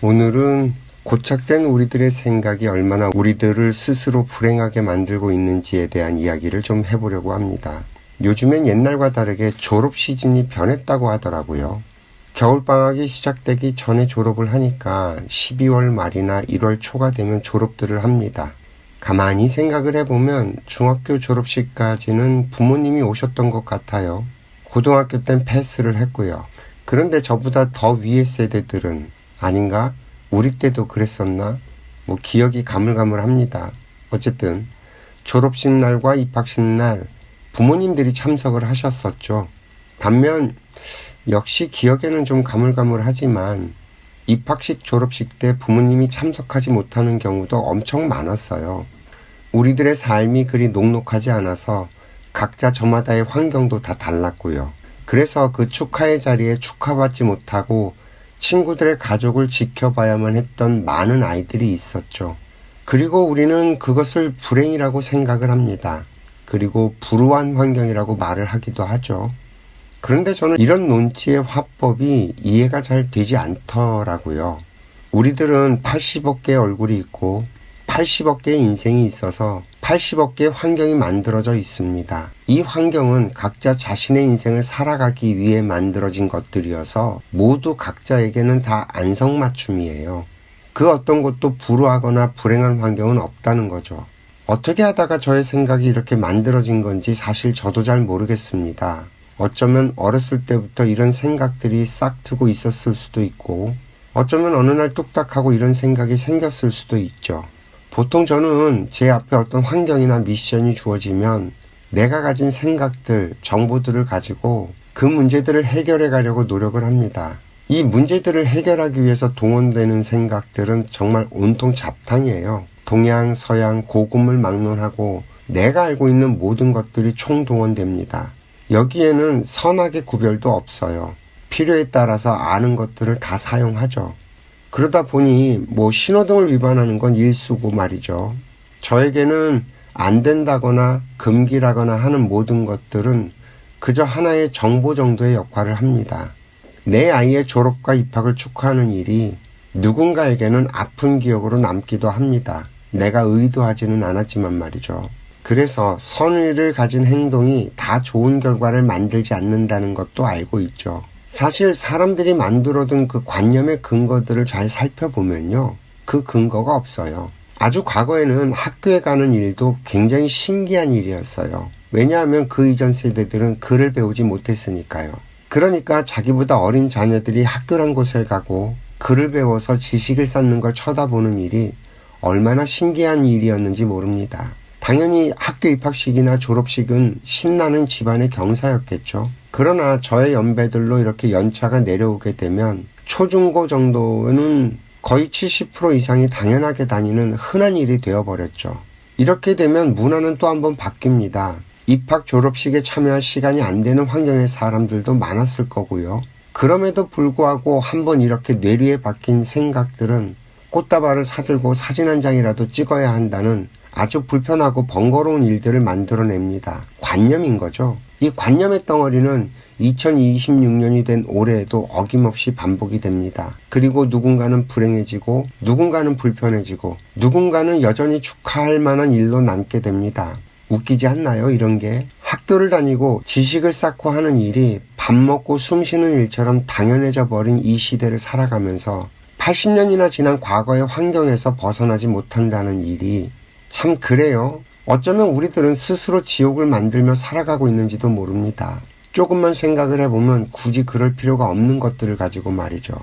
오늘은 고착된 우리들의 생각이 얼마나 우리들을 스스로 불행하게 만들고 있는지에 대한 이야기를 좀 해보려고 합니다. 요즘엔 옛날과 다르게 졸업 시즌이 변했다고 하더라고요. 겨울방학이 시작되기 전에 졸업을 하니까 12월 말이나 1월 초가 되면 졸업들을 합니다. 가만히 생각을 해보면 중학교 졸업식까지는 부모님이 오셨던 것 같아요. 고등학교 땐 패스를 했고요. 그런데 저보다 더 위의 세대들은 아닌가? 우리 때도 그랬었나? 기억이 가물가물합니다. 어쨌든 졸업식 날과 입학식 날 부모님들이 참석을 하셨었죠. 반면 역시 기억에는 좀 가물가물하지만 입학식 졸업식 때 부모님이 참석하지 못하는 경우도 엄청 많았어요. 우리들의 삶이 그리 녹록하지 않아서 각자 저마다의 환경도 다 달랐고요. 그래서 그 축하의 자리에 축하받지 못하고 친구들의 가족을 지켜봐야만 했던 많은 아이들이 있었죠. 그리고 우리는 그것을 불행이라고 생각을 합니다. 그리고 불우한 환경이라고 말을 하기도 하죠. 그런데 저는 이런 논지의 화법이 이해가 잘 되지 않더라고요. 우리들은 80억 개의 얼굴이 있고 80억 개의 인생이 있어서 80억 개의 환경이 만들어져 있습니다. 이 환경은 각자 자신의 인생을 살아가기 위해 만들어진 것들이어서 모두 각자에게는 다 안성맞춤이에요. 그 어떤 것도 불우하거나 불행한 환경은 없다는 거죠. 어떻게 하다가 저의 생각이 이렇게 만들어진 건지 사실 저도 잘 모르겠습니다. 어쩌면 어렸을 때부터 이런 생각들이 싹트고 있었을 수도 있고 어쩌면 어느 날 뚝딱하고 이런 생각이 생겼을 수도 있죠. 보통 저는 제 앞에 어떤 환경이나 미션이 주어지면 내가 가진 생각들, 정보들을 가지고 그 문제들을 해결해 가려고 노력을 합니다. 이 문제들을 해결하기 위해서 동원되는 생각들은 정말 온통 잡탕이에요. 동양, 서양, 고금을 막론하고 내가 알고 있는 모든 것들이 총동원됩니다. 여기에는 선악의 구별도 없어요. 필요에 따라서 아는 것들을 다 사용하죠. 그러다 보니 신호등을 위반하는 건 일수고 말이죠. 저에게는 안 된다거나 금기라거나 하는 모든 것들은 그저 하나의 정보 정도의 역할을 합니다. 내 아이의 졸업과 입학을 축하하는 일이 누군가에게는 아픈 기억으로 남기도 합니다. 내가 의도하지는 않았지만 말이죠. 그래서 선의를 가진 행동이 다 좋은 결과를 만들지 않는다는 것도 알고 있죠. 사실 사람들이 만들어둔 그 관념의 근거들을 잘 살펴보면요. 그 근거가 없어요. 아주 과거에는 학교에 가는 일도 굉장히 신기한 일이었어요. 왜냐하면 그 이전 세대들은 글을 배우지 못했으니까요. 그러니까 자기보다 어린 자녀들이 학교란 곳을 가고 글을 배워서 지식을 쌓는 걸 쳐다보는 일이 얼마나 신기한 일이었는지 모릅니다. 당연히 학교 입학식이나 졸업식은 신나는 집안의 경사였겠죠. 그러나 저의 연배들로 이렇게 연차가 내려오게 되면 초중고 정도는 거의 70% 이상이 당연하게 다니는 흔한 일이 되어버렸죠. 이렇게 되면 문화는 또 한번 바뀝니다. 입학 졸업식에 참여할 시간이 안 되는 환경의 사람들도 많았을 거고요. 그럼에도 불구하고 한번 이렇게 뇌리에 박힌 생각들은 꽃다발을 사들고 사진 한 장이라도 찍어야 한다는 아주 불편하고 번거로운 일들을 만들어냅니다. 관념인 거죠. 이 관념의 덩어리는 2026년이 된 올해에도 어김없이 반복이 됩니다. 그리고 누군가는 불행해지고 누군가는 불편해지고 누군가는 여전히 축하할 만한 일로 남게 됩니다. 웃기지 않나요? 이런 게. 학교를 다니고 지식을 쌓고 하는 일이 밥 먹고 숨 쉬는 일처럼 당연해져 버린 이 시대를 살아가면서 80년이나 지난 과거의 환경에서 벗어나지 못한다는 일이 참 그래요. 어쩌면 우리들은 스스로 지옥을 만들며 살아가고 있는지도 모릅니다. 조금만 생각을 해보면 굳이 그럴 필요가 없는 것들을 가지고 말이죠.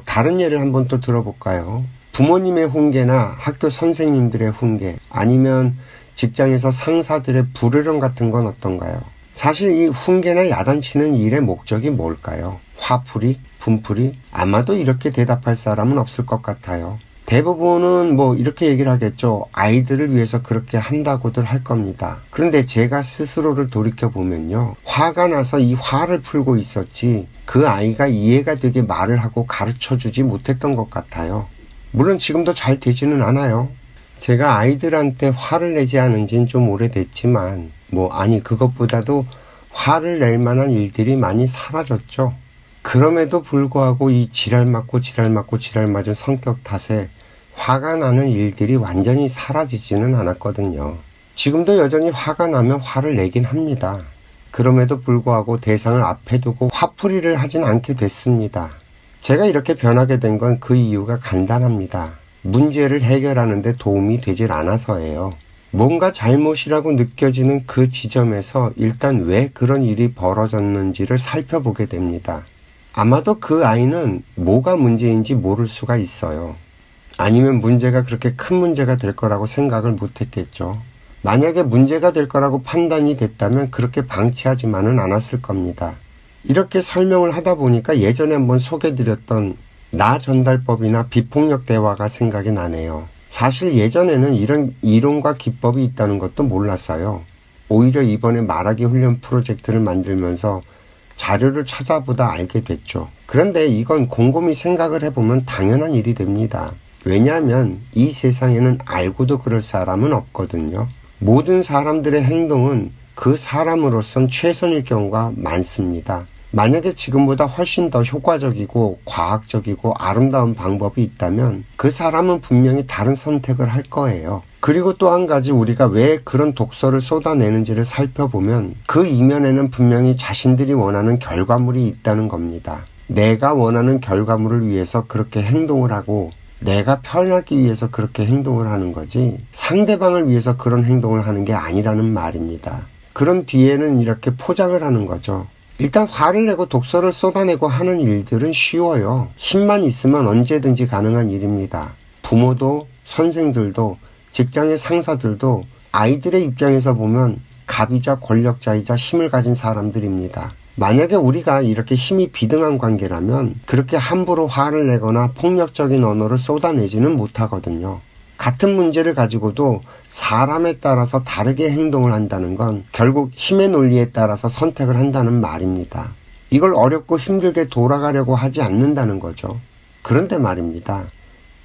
다른 예를 한번 또 들어볼까요? 부모님의 훈계나 학교 선생님들의 훈계, 아니면 직장에서 상사들의 불효령 같은 건 어떤가요? 사실 이 훈계나 야단치는 일의 목적이 뭘까요? 화풀이? 분풀이? 아마도 이렇게 대답할 사람은 없을 것 같아요. 대부분은 이렇게 얘기를 하겠죠. 아이들을 위해서 그렇게 한다고들 할 겁니다. 그런데 제가 스스로를 돌이켜보면요. 화가 나서 이 화를 풀고 있었지 그 아이가 이해가 되게 말을 하고 가르쳐주지 못했던 것 같아요. 물론 지금도 잘 되지는 않아요. 제가 아이들한테 화를 내지 않은 지는 좀 오래됐지만 그것보다도 화를 낼 만한 일들이 많이 사라졌죠. 그럼에도 불구하고 이 지랄 맞고 지랄 맞은 성격 탓에 화가 나는 일들이 완전히 사라지지는 않았거든요. 지금도 여전히 화가 나면 화를 내긴 합니다. 그럼에도 불구하고 대상을 앞에 두고 화풀이를 하진 않게 됐습니다. 제가 이렇게 변하게 된 건 그 이유가 간단합니다. 문제를 해결하는 데 도움이 되질 않아서예요. 뭔가 잘못이라고 느껴지는 그 지점에서 일단 왜 그런 일이 벌어졌는지를 살펴보게 됩니다. 아마도 그 아이는 뭐가 문제인지 모를 수가 있어요. 아니면 문제가 그렇게 큰 문제가 될 거라고 생각을 못했겠죠. 만약에 문제가 될 거라고 판단이 됐다면 그렇게 방치하지만은 않았을 겁니다. 이렇게 설명을 하다 보니까 예전에 한번 소개드렸던 나 전달법이나 비폭력 대화가 생각이 나네요. 사실 예전에는 이런 이론과 기법이 있다는 것도 몰랐어요. 오히려 이번에 말하기 훈련 프로젝트를 만들면서 자료를 찾아보다 알게 됐죠. 그런데 이건 곰곰이 생각을 해보면 당연한 일이 됩니다. 왜냐하면 이 세상에는 알고도 그럴 사람은 없거든요. 모든 사람들의 행동은 그 사람으로선 최선일 경우가 많습니다. 만약에 지금보다 훨씬 더 효과적이고 과학적이고 아름다운 방법이 있다면 그 사람은 분명히 다른 선택을 할 거예요. 그리고 또 한 가지 우리가 왜 그런 독서를 쏟아내는지를 살펴보면 그 이면에는 분명히 자신들이 원하는 결과물이 있다는 겁니다. 내가 원하는 결과물을 위해서 그렇게 행동을 하고 내가 편하기 위해서 그렇게 행동을 하는 거지 상대방을 위해서 그런 행동을 하는 게 아니라는 말입니다. 그런 뒤에는 이렇게 포장을 하는 거죠. 일단 화를 내고 독서를 쏟아내고 하는 일들은 쉬워요. 힘만 있으면 언제든지 가능한 일입니다. 부모도 선생들도 직장의 상사들도 아이들의 입장에서 보면 갑이자 권력자이자 힘을 가진 사람들입니다. 만약에 우리가 이렇게 힘이 비등한 관계라면 그렇게 함부로 화를 내거나 폭력적인 언어를 쏟아내지는 못하거든요. 같은 문제를 가지고도 사람에 따라서 다르게 행동을 한다는 건 결국 힘의 논리에 따라서 선택을 한다는 말입니다. 이걸 어렵고 힘들게 돌아가려고 하지 않는다는 거죠. 그런데 말입니다.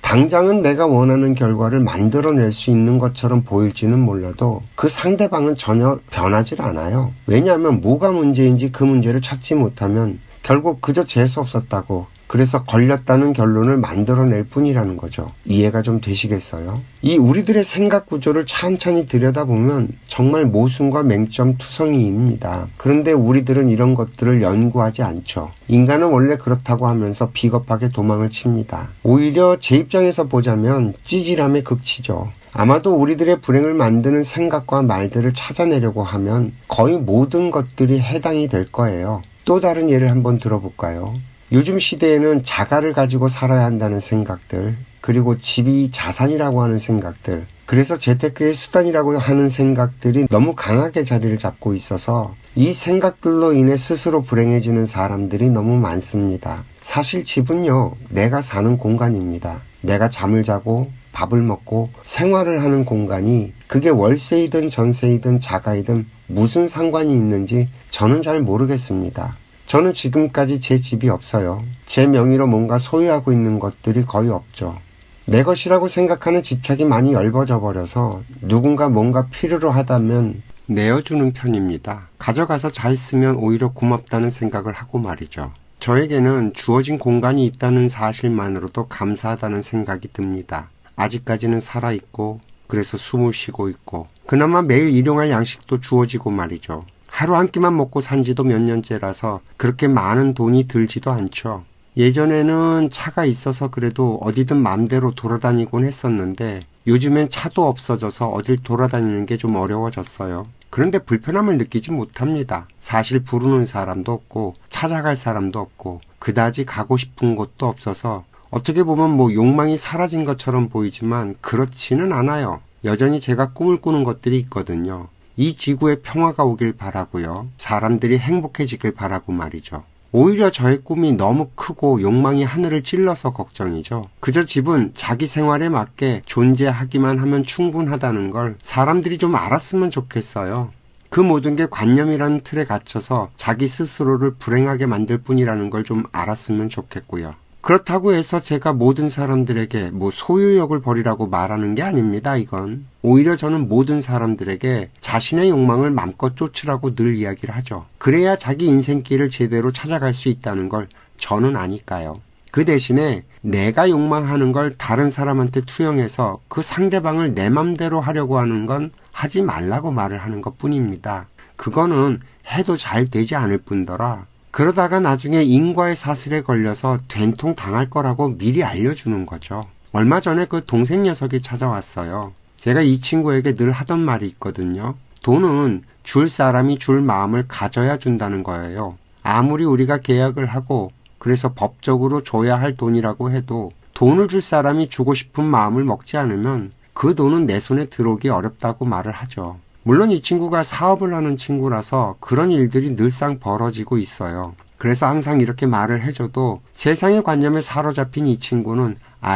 당장은 내가 원하는 결과를 만들어낼 수 있는 것처럼 보일지는 몰라도 그 상대방은 전혀 변하질 않아요. 왜냐하면 뭐가 문제인지 그 문제를 찾지 못하면 결국 그저 재수 없었다고 그래서 걸렸다는 결론을 만들어낼 뿐이라는 거죠. 이해가 좀 되시겠어요? 이 우리들의 생각 구조를 찬찬히 들여다보면 정말 모순과 맹점 투성이입니다. 그런데 우리들은 이런 것들을 연구하지 않죠. 인간은 원래 그렇다고 하면서 비겁하게 도망을 칩니다. 오히려 제 입장에서 보자면 찌질함의 극치죠. 아마도 우리들의 불행을 만드는 생각과 말들을 찾아내려고 하면 거의 모든 것들이 해당이 될 거예요. 또 다른 예를 한번 들어볼까요? 요즘 시대에는 자가를 가지고 살아야 한다는 생각들, 그리고 집이 자산이라고 하는 생각들, 그래서 재테크의 수단이라고 하는 생각들이 너무 강하게 자리를 잡고 있어서 이 생각들로 인해 스스로 불행해지는 사람들이 너무 많습니다. 사실 집은요, 내가 사는 공간입니다. 내가 잠을 자고 밥을 먹고 생활을 하는 공간이 그게 월세이든 전세이든 자가이든 무슨 상관이 있는지 저는 잘 모르겠습니다. 저는 지금까지 제 집이 없어요. 제 명의로 뭔가 소유하고 있는 것들이 거의 없죠. 내 것이라고 생각하는 집착이 많이 엷어져 버려서 누군가 뭔가 필요로 하다면 내어주는 편입니다. 가져가서 잘 쓰면 오히려 고맙다는 생각을 하고 말이죠. 저에게는 주어진 공간이 있다는 사실만으로도 감사하다는 생각이 듭니다. 아직까지는 살아있고 그래서 숨을 쉬고 있고 그나마 매일 일용할 양식도 주어지고 말이죠. 하루 한 끼만 먹고 산 지도 몇 년째라서 그렇게 많은 돈이 들지도 않죠. 예전에는 차가 있어서 그래도 어디든 마음대로 돌아다니곤 했었는데 요즘엔 차도 없어져서 어딜 돌아다니는 게 좀 어려워졌어요. 그런데 불편함을 느끼지 못합니다. 사실 부르는 사람도 없고 찾아갈 사람도 없고 그다지 가고 싶은 곳도 없어서 어떻게 보면 욕망이 사라진 것처럼 보이지만 그렇지는 않아요. 여전히 제가 꿈을 꾸는 것들이 있거든요. 이 지구에 평화가 오길 바라고요. 사람들이 행복해지길 바라고 말이죠. 오히려 저의 꿈이 너무 크고 욕망이 하늘을 찔러서 걱정이죠. 그저 집은 자기 생활에 맞게 존재하기만 하면 충분하다는 걸 사람들이 좀 알았으면 좋겠어요. 그 모든 게 관념이라는 틀에 갇혀서 자기 스스로를 불행하게 만들 뿐이라는 걸 좀 알았으면 좋겠고요. 그렇다고 해서 제가 모든 사람들에게 소유욕을 버리라고 말하는 게 아닙니다, 이건. 오히려 저는 모든 사람들에게 자신의 욕망을 맘껏 쫓으라고 늘 이야기를 하죠. 그래야 자기 인생길을 제대로 찾아갈 수 있다는 걸 저는 아니까요. 그 대신에 내가 욕망하는 걸 다른 사람한테 투영해서 그 상대방을 내 맘대로 하려고 하는 건 하지 말라고 말을 하는 것 뿐입니다. 그거는 해도 잘 되지 않을 뿐더러 그러다가 나중에 인과의 사슬에 걸려서 된통 당할 거라고 미리 알려주는 거죠. 얼마 전에 그 동생 녀석이 찾아왔어요. 제가 이 친구에게 늘 하던 말이 있거든요. 돈은 줄 사람이 줄 마음을 가져야 준다는 거예요. 아무리 우리가 계약을 하고 그래서 법적으로 줘야 할 돈이라고 해도 돈을 줄 사람이 주고 싶은 마음을 먹지 않으면 그 돈은 내 손에 들어오기 어렵다고 말을 하죠. 물론 이 친구가 사업을 하는 친구라서 그런 일들이 늘상 벌어지고 있어요. 그래서 항상 이렇게 말을 해줘도 세상의 관념에 사로잡힌 이 친구는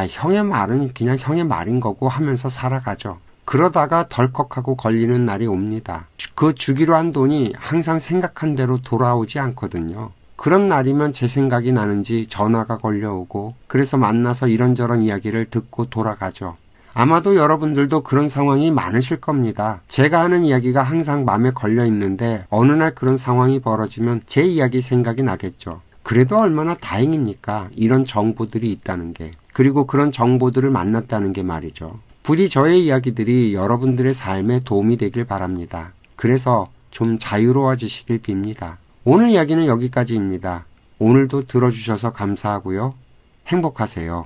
형의 말은 그냥 형의 말인 거고 하면서 살아가죠. 그러다가 덜컥하고 걸리는 날이 옵니다. 그 주기로 한 돈이 항상 생각한 대로 돌아오지 않거든요. 그런 날이면 제 생각이 나는지 전화가 걸려오고 그래서 만나서 이런저런 이야기를 듣고 돌아가죠. 아마도 여러분들도 그런 상황이 많으실 겁니다. 제가 하는 이야기가 항상 마음에 걸려 있는데 어느 날 그런 상황이 벌어지면 제 이야기 생각이 나겠죠. 그래도 얼마나 다행입니까? 이런 정보들이 있다는 게. 그리고 그런 정보들을 만났다는 게 말이죠. 부디 저의 이야기들이 여러분들의 삶에 도움이 되길 바랍니다. 그래서 좀 자유로워지시길 빕니다. 오늘 이야기는 여기까지입니다. 오늘도 들어주셔서 감사하고요. 행복하세요.